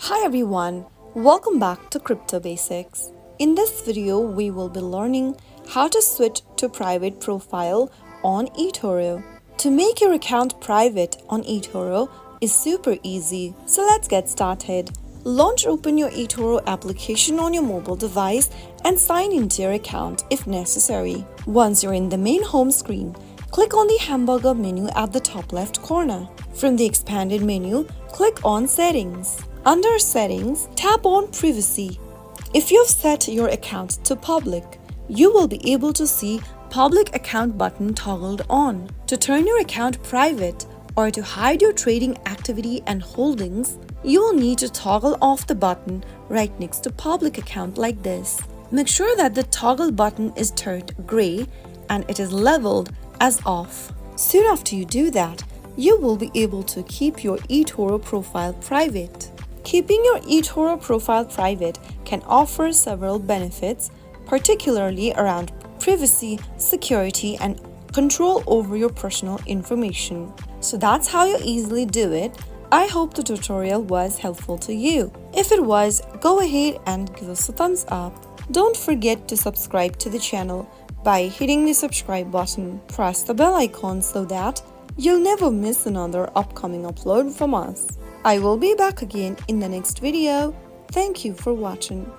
Hi everyone, welcome back to Crypto Basics. In this video, we will be learning how to switch to private profile on Etoro. To make your account private on Etoro is super easy, so let's get started. Launch open your Etoro application on your mobile device and sign into your account if necessary. Once you're in the main home screen, click on the hamburger menu at the top left corner. From the expanded menu, click on Settings. Under Settings, tap on Privacy. If you've set your account to public, you will be able to see Public Account button toggled on. To turn your account private or to hide your trading activity and holdings, you will need to toggle off the button right next to Public Account like this. Make sure that the toggle button is turned gray and it is leveled as off. Soon after you do that, you will be able to keep your Etoro profile private. Keeping your Etoro profile private can offer several benefits, particularly around privacy, security, and control over your personal information. So that's how you easily do it. I hope the tutorial was helpful to you. If it was, go ahead and give us a thumbs up. Don't forget to subscribe to the channel by hitting the subscribe button. Press the bell icon so that you'll never miss another upcoming upload from us. I will be back again in the next video. Thank you for watching.